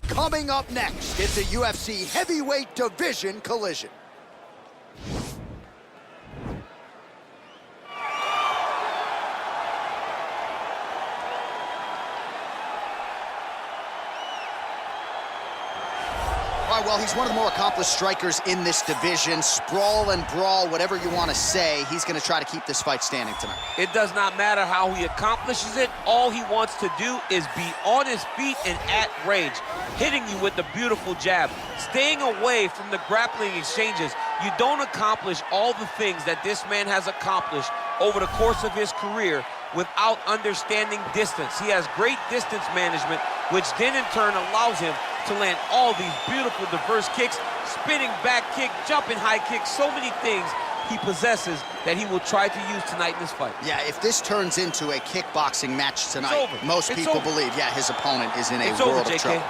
Coming up next, it's a UFC heavyweight division collision. All right, well, he's one of the more accomplished strikers in this division. Sprawl and brawl, whatever you want to say, he's going to try to keep this fight standing tonight. It does not matter how he accomplishes it. All he wants to do is be on his feet and at range, hitting you with the beautiful jab, staying away from the grappling exchanges. You don't accomplish all the things that this man has accomplished over the course of his career without understanding distance. He has great distance management, which then in turn allows him to land all these beautiful, diverse kicks, spinning back kick, jumping high kicks, so many things he possesses that he will try to use tonight in this fight. Yeah, if this turns into a kickboxing match tonight, most people believe, yeah, his opponent is in a world of trouble.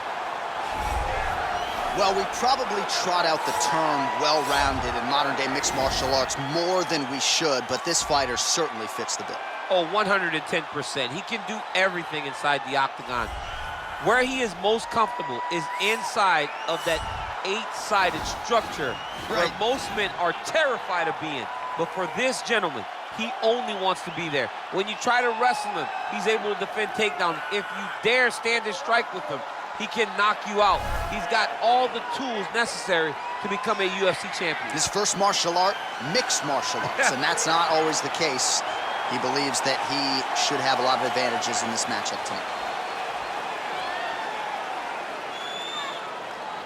Well, we probably trot out the term well-rounded in modern-day mixed martial arts more than we should, but this fighter certainly fits the bill. Oh, 110%. He can do everything inside the octagon. Where he is most comfortable is inside of that 8-sided structure where most men are terrified of being. But for this gentleman, he only wants to be there. When you try to wrestle him, he's able to defend takedowns. If you dare stand and strike with him, he can knock you out. He's got all the tools necessary to become a UFC champion. His first martial art, mixed martial arts, and that's not always the case. He believes that he should have a lot of advantages in this matchup tonight.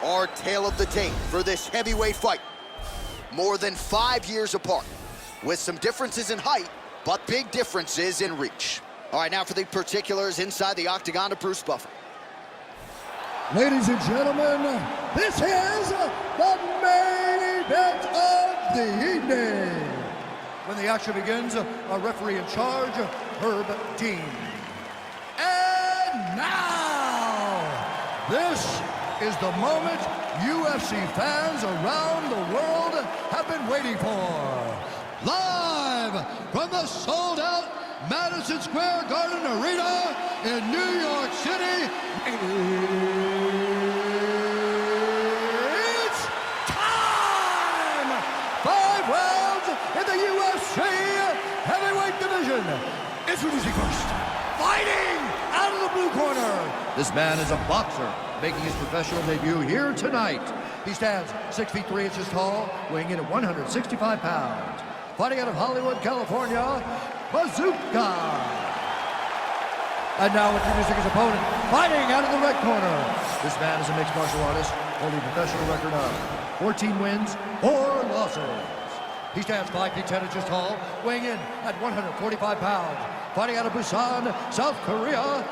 Our tale of the tape for this heavyweight fight. More than 5 years apart, with some differences in height, but big differences in reach. All right, now for the particulars inside the octagon of Bruce Buffer. Ladies and gentlemen, this is the main event of the evening. When the action begins, our referee in charge, Herb Dean. And now, this is the moment UFC fans around the world have been waiting for. Live from the sold-out Madison Square Garden Arena in New York City, it's time! 5 rounds in the UFC heavyweight division. Introducing first, fighting out of the blue corner. This man is a boxer, making his professional debut here tonight. He stands 6 feet 3 inches tall, weighing in at 165 pounds. Fighting out of Hollywood, California, Bazooka. And now introducing his opponent, fighting out of the red corner. This man is a mixed martial artist, holding a professional record of 14 wins, 4 losses. He stands 5 feet 10 inches tall, weighing in at 145 pounds. Fighting out of Busan, South Korea,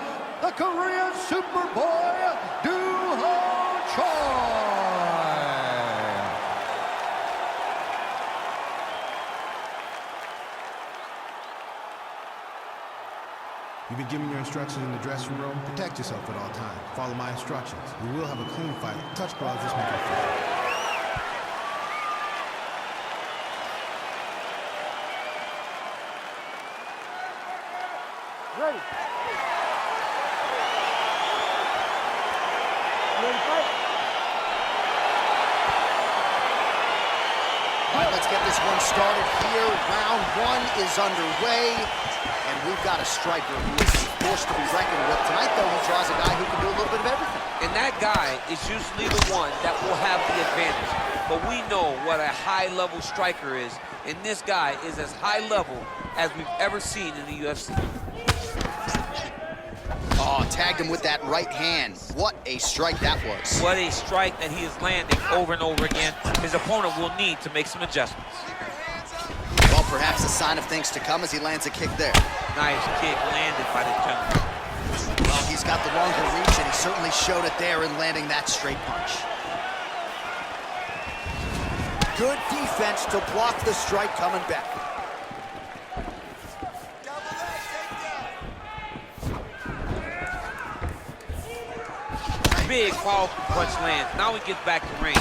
the Korean Superboy, Choi. You've been given your instructions in the dressing room. Protect yourself at all times. Follow my instructions. We will have a clean fight. Touch gloves, let's make it fair. Ready. Ready to fight? All right, let's get this one started here. Round 1 is underway. And we've got a striker who is forced to be reckoned with. Tonight, though, he draws a guy who can do a little bit of everything. And that guy is usually the one that will have the advantage. But we know what a high-level striker is, and this guy is as high level as we've ever seen in the UFC. Oh, tagged him with that right hand. What a strike that was. What a strike that he is landing over and over again. His opponent will need to make some adjustments. Well, perhaps a sign of things to come as he lands a kick there. Nice kick landed by the gentleman. Well, he's got the longer reach, and he certainly showed it there in landing that straight punch. Good defense to block the strike coming back. Big, powerful punch lands. Now he gets back to range.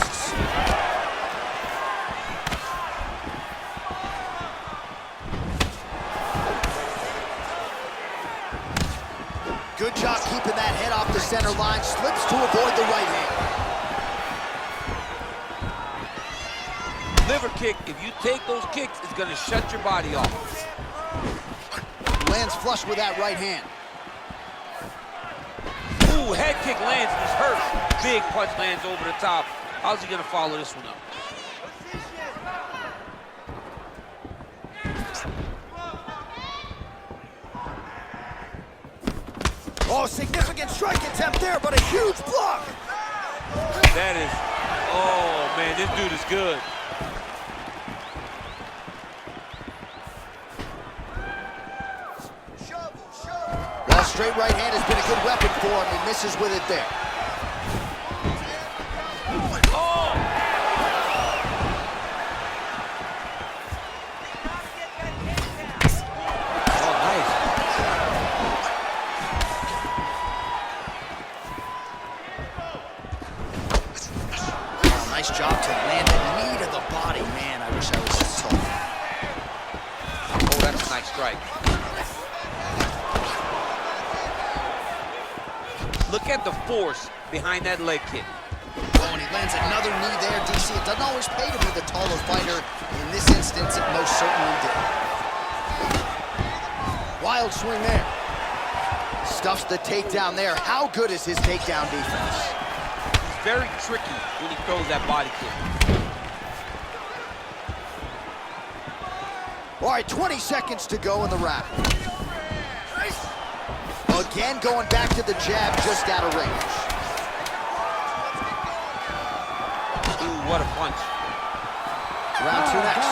Good job keeping that head off the center line, slips to avoid the right hand. Liver kick, if you take those kicks, it's gonna shut your body off. Lands flush with that right hand. Ooh, head kick lands, he's hurt. Big punch lands over the top. How's he gonna follow this one up? Oh, significant strike attempt there, but a huge block. That is, oh man, this dude is good. Well, straight right hand has been a good weapon for him. He misses with it there. Oh! Oh, nice. Oh, nice job to land the knee to the body. Man, I wish I was as tall. Oh, that's a nice strike. Look at the force behind that leg kick. Oh, and he lands another knee there, DC. It doesn't always pay to be the taller fighter. In this instance, it most certainly did. Wild swing there. Stuffs the takedown there. How good is his takedown defense? He's very tricky when he throws that body kick. All right, 20 seconds to go in the round. Again, going back to the jab, just out of range. Ooh, what a punch. Round two next.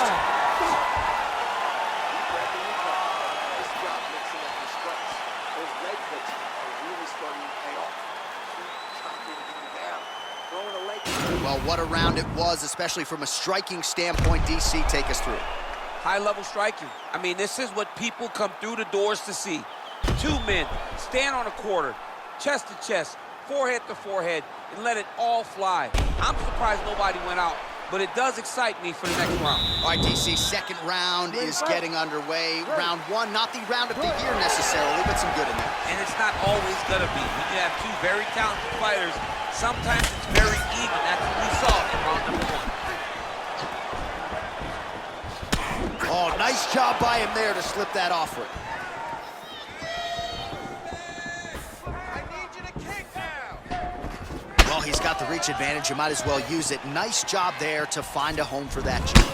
Well, what a round it was, especially from a striking standpoint. DC, take us through. High-level striking. I mean, this is what people come through the doors to see. Two men stand on a quarter, chest to chest, forehead to forehead, and let it all fly. I'm surprised nobody went out, but it does excite me for the next round. All right, DC, second round is getting underway. Round one, not the round of the year necessarily, but some good in there. And it's not always gonna be. When you have two very talented fighters, sometimes it's very even. That's what we saw in round number one. Oh, nice job by him there to slip that offer. Well, he's got the reach advantage. You might as well use it. Nice job there to find a home for that jab.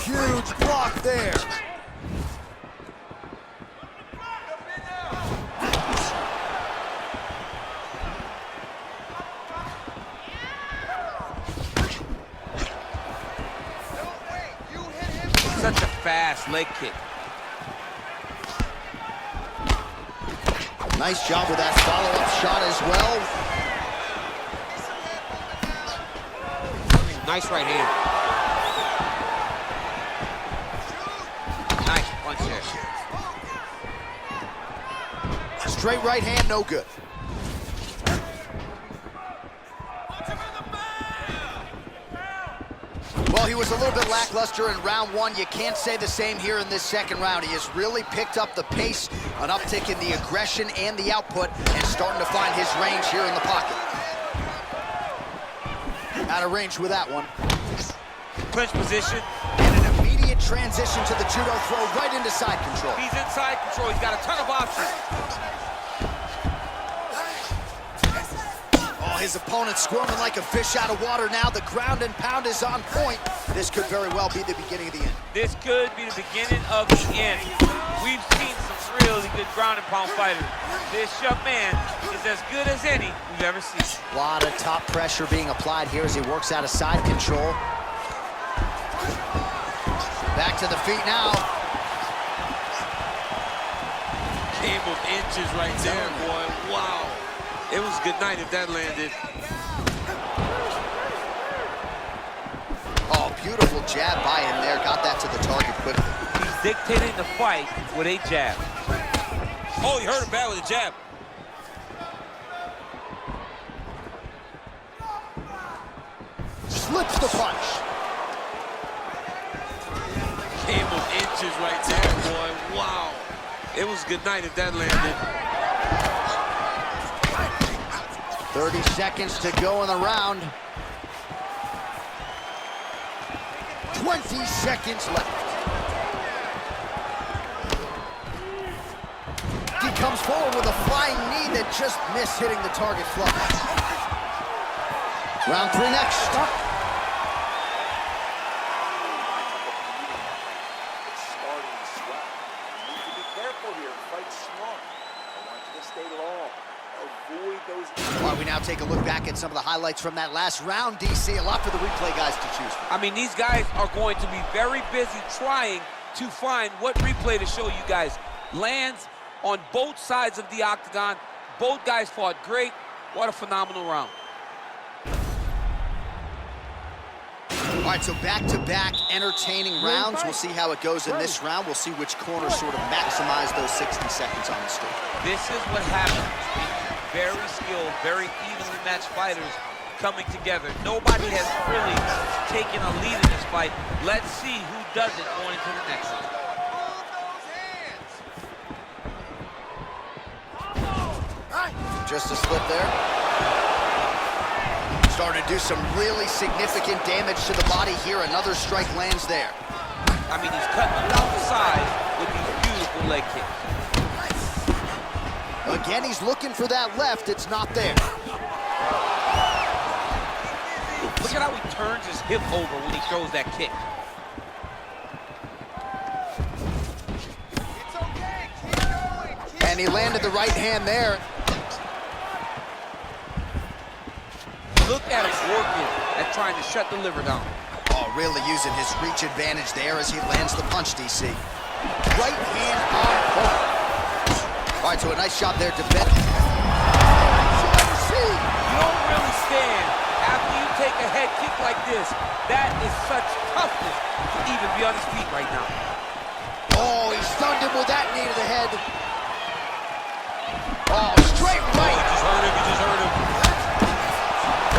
Huge block there. Such a fast leg kick. Nice job with that follow-up shot as well. Nice right hand. Nice punch there. Straight right hand, no good. Well, he was a little bit lackluster in round one. You can't say the same here in this second round. He has really picked up the pace, an uptick in the aggression and the output, and starting to find his range here in the pocket. Out of range with that one. Clinch position. And an immediate transition to the judo throw right into side control. He's inside control. He's got a ton of options. His opponent squirming like a fish out of water now. The ground and pound is on point. This could very well be the beginning of the end. This could be the beginning of the end. We've seen some really good ground and pound fighters. This young man is as good as any we've ever seen. A lot of top pressure being applied here as he works out of side control. Back to the feet now. Game of inches right there, boy. Wow. It was good night if that landed. Oh, beautiful jab by him there. Got that to the target quickly. He's dictating the fight with a jab. Oh, he hurt him bad with a jab. Slips the punch. punches right there, boy. Wow. It was good night if that landed. 30 seconds to go in the round. 20 seconds left. He comes forward with a flying knee that just missed hitting the target flush. Round 3 next. It's starting to swell. You need to be careful here. Fight smart. I want you to stay long. Avoid those. All right, we now take a look back at some of the highlights from that last round, DC. A lot for the replay guys to choose from. I mean, these guys are going to be very busy trying to find what replay to show you guys. Lands on both sides of the octagon. Both guys fought great. What a phenomenal round. All right, so back-to-back entertaining rounds. We'll see how it goes in this round. We'll see which corner sort of maximize those 60 seconds on the stage. This is what happens. Very skilled, very evenly matched fighters coming together. Nobody has really taken a lead in this fight. Let's see who does it going into the next one. Just a slip there. Starting to do some really significant damage to the body here. Another strike lands there. I mean, he's cutting them down the side with these beautiful leg kicks. Again, he's looking for that left. It's not there. Look at how he turns his hip over when he throws that kick. And he landed the right hand there. Look at him working at trying to shut the liver down. Oh, really using his reach advantage there as he lands the punch, DC. Right hand on point. All right, so a nice shot there to Ben. You don't really stand after you take a head kick like this. That is such toughness to even be on his feet right now. Oh, he stunned him with that knee to the head. Oh, straight right. He just hurt him, he just hurt him.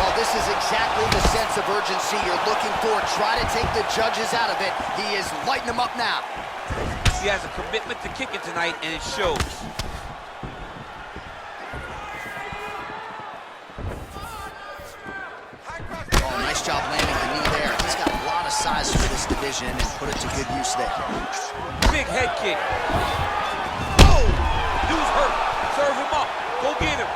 Well, this is exactly the sense of urgency you're looking for. Try to take the judges out of it. He is lighting them up now. He has a commitment to kicking tonight, and it shows. Oh, nice job landing the knee there. He's got a lot of size for this division and put it to good use there. Big head kick. Oh! Dude's hurt. Serve him up. Go get him.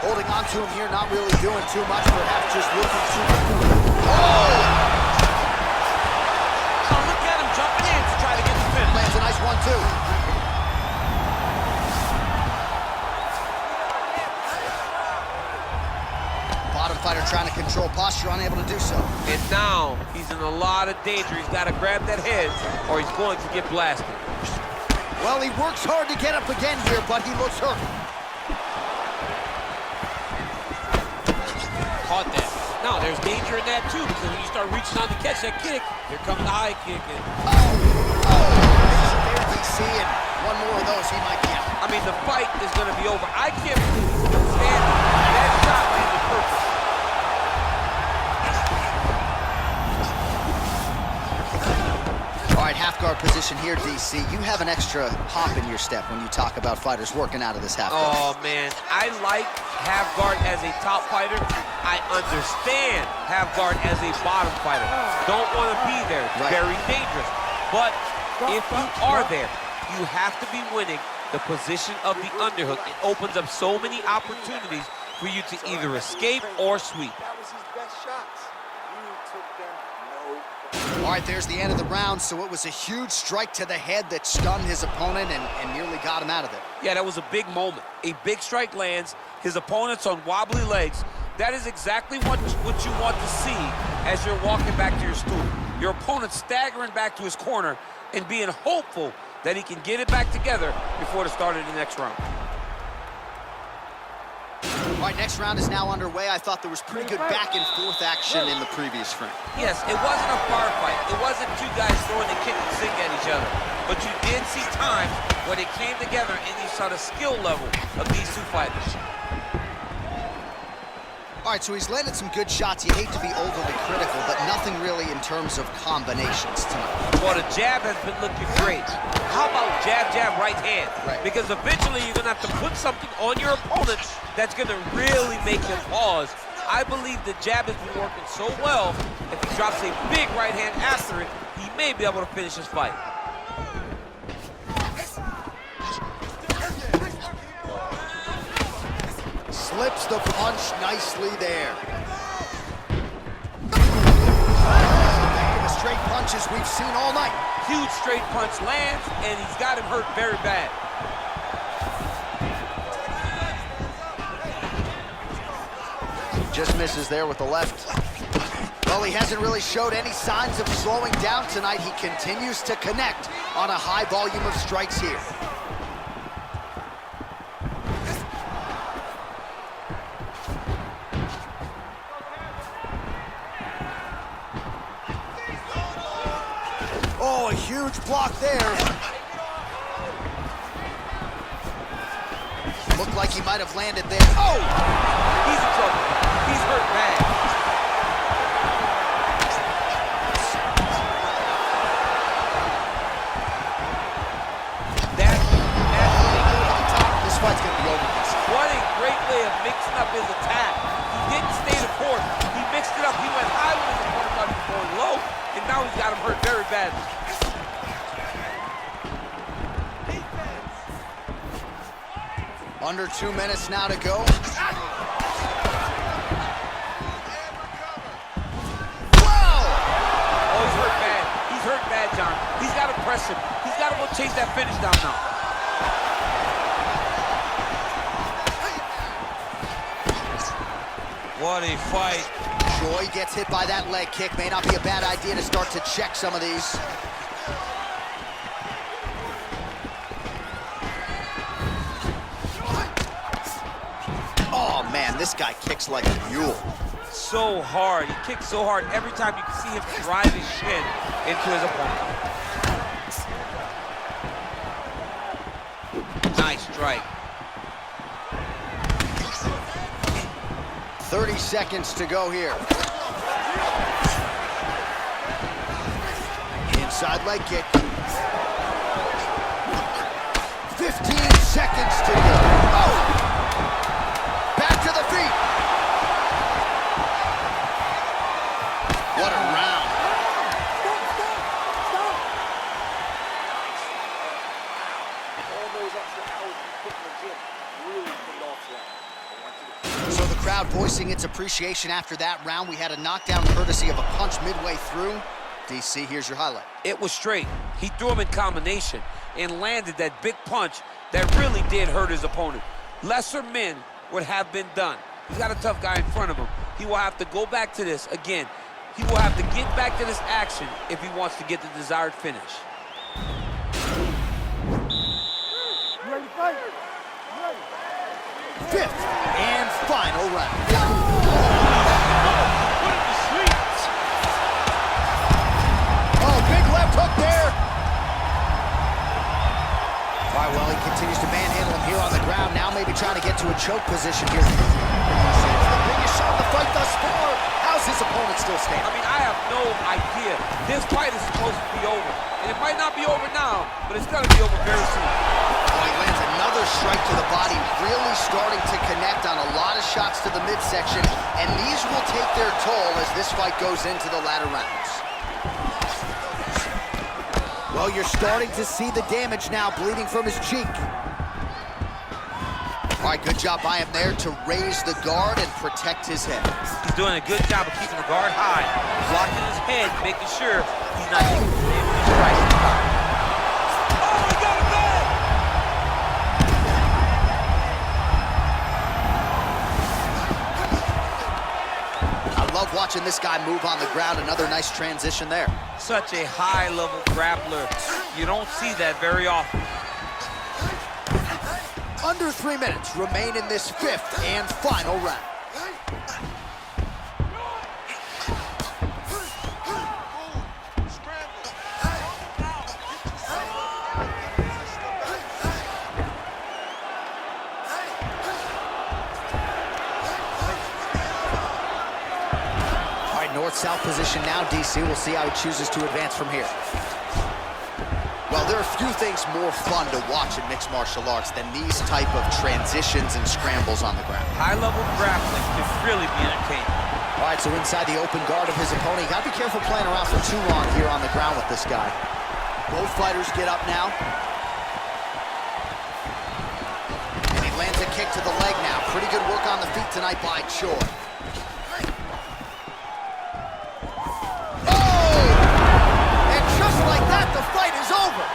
Holding on to him here, not really doing too much, perhaps just looking to... Oh! Oh, look at him jumping in to try to get the finish. Lands a nice one, too. Bottom fighter trying to control posture, unable to do so. And now he's in a lot of danger. He's got to grab that head or he's going to get blasted. Well, he works hard to get up again here, but he looks hurt. Caught that. Now, there's danger in that, too, because when you start reaching on to catch that kick, here comes the high kick. And... There DC, and one more of those, he might be out. I mean, the fight is going to be over. I can't believe he's still standing. That shot landed perfect. All right, half guard position here, DC. You have an extra hop in your step when you talk about fighters working out of this half guard. Oh, man. I like half guard as a top fighter. I understand half guard as a bottom fighter. Don't want to be there. It's very dangerous. But if you are there, you have to be winning the position of the underhook. It opens up so many opportunities for you to either escape or sweep. That was his best shots. You took them no. All right, there's the end of the round, so it was a huge strike to the head that stunned his opponent and nearly got him out of it. Yeah, that was a big moment. A big strike lands, his opponent's on wobbly legs. That is exactly what you want to see as you're walking back to your stool. Your opponent staggering back to his corner and being hopeful that he can get it back together before the start of the next round. All right, next round is now underway. I thought there was pretty good back and forth action in the previous frame. Yes, it wasn't a bar fight. It wasn't two guys throwing the kick and sink at each other. But you did see times where they came together and you saw the skill level of these two fighters. All right, so he's landed some good shots. You hate to be overly critical, but nothing really in terms of combinations tonight. Well, the jab has been looking great. How about jab, jab, right hand? Right. Because eventually you're gonna have to put something on your opponent that's gonna really make him pause. I believe the jab has been working so well, if he drops a big right hand after it, he may be able to finish his fight. Slips the punch nicely there. The straight punches we've seen all night. Huge straight punch lands, and he's got him hurt very bad. Just misses there with the left. Well, he hasn't really showed any signs of slowing down tonight. He continues to connect on a high volume of strikes here. Oh, a huge block there. Looked like he might have landed there. Oh! He's in trouble. He's hurt bad. This fight's gonna be over. What a great way of mixing up his attack. He didn't stay the course. He mixed it up. He went high with his opponent, thought he was going low, and now he's got him hurt very badly. Under 2 minutes now to go. Whoa! Oh, he's hurt bad. He's hurt bad, John. He's got to press him. He's got to go chase that finish down now. What a fight. Choi gets hit by that leg kick. May not be a bad idea to start to check some of these. Oh, man, this guy kicks like a mule. So hard. He kicks so hard. Every time you can see him drive his shin into his opponent. Nice strike. 30 seconds to go here. Inside leg kick. 15 seconds to go. Oh! Back to the feet. What a round. All those extra hours you put in the gym really paid off tonight. So the crowd voicing its appreciation after that round. We had a knockdown courtesy of a punch midway through. DC, here's your highlight. It was straight. He threw him in combination and landed that big punch that really did hurt his opponent. Lesser men would have been done. He's got a tough guy in front of him. He will have to go back to this again. He will have to get back to this action if he wants to get the desired finish. Fifth and final round. Oh, big left hook there. All right, well, he continues to manhandle him here on the ground. Now maybe trying to get to a choke position here. It's the biggest shot of the fight thus far. How's his opponent still standing? I mean, I have no idea. This fight is supposed to be over. And it might not be over now, but it's going to be over very soon. Well, he lands another strike to the body, really starting to connect on a lot of shots to the midsection, and these will take their toll as this fight goes into the latter rounds. Well, you're starting to see the damage now, bleeding from his cheek. All right, good job by him there to raise the guard and protect his head. He's doing a good job of keeping the guard high, blocking his head, making sure he's not taking the strike. Oh, he got it back! I love watching this guy move on the ground. Another nice transition there. Such a high-level grappler. You don't see that very often. Under 3 minutes remain in this fifth and final round. now, DC. We'll see how he chooses to advance from here. Well, there are few things more fun to watch in mixed martial arts than these type of transitions and scrambles on the ground. High-level grappling can really be entertaining. All right, so inside the open guard of his opponent, you got to be careful playing around for too long here on the ground with this guy. Both fighters get up now. And he lands a kick to the leg now. Pretty good work on the feet tonight by Choi. Like that, the fight is over.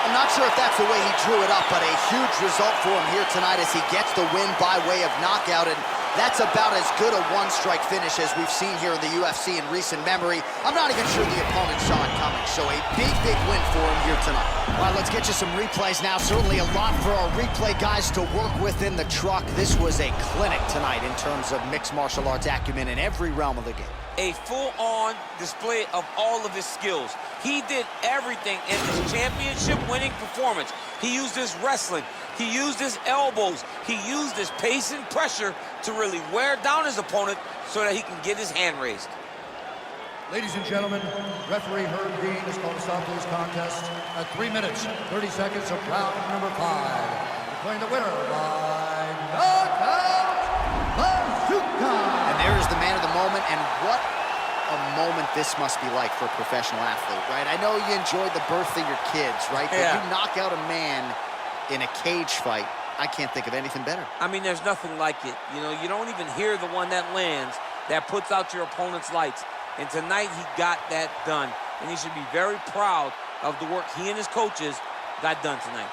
I'm not sure if that's the way he drew it up, but a huge result for him here tonight as he gets the win by way of knockout, and that's about as good a one-strike finish as we've seen here in the UFC in recent memory. I'm not even sure the opponent saw it coming, so a big, big win for him here tonight. All right, let's get you some replays now. Certainly a lot for our replay guys to work with in the truck. This was a clinic tonight in terms of mixed martial arts acumen in every realm of the game. A full-on display of all of his skills. He did everything in this championship-winning performance. He used his wrestling. He used his elbows. He used his pace and pressure to really wear down his opponent so that he can get his hand raised. Ladies and gentlemen, referee Herb Dean has called a stop to this contest at 3 minutes, 30 seconds of round number 5. Declaring the winner by knockout, Bazooka! And there's the man of the moment, and what a moment this must be like for a professional athlete, right? I know you enjoyed the birth of your kids, right? But you knock out a man in a cage fight, I can't think of anything better. I mean, there's nothing like it. You know, you don't even hear the one that lands that puts out your opponent's lights. And tonight, he got that done. And he should be very proud of the work he and his coaches got done tonight.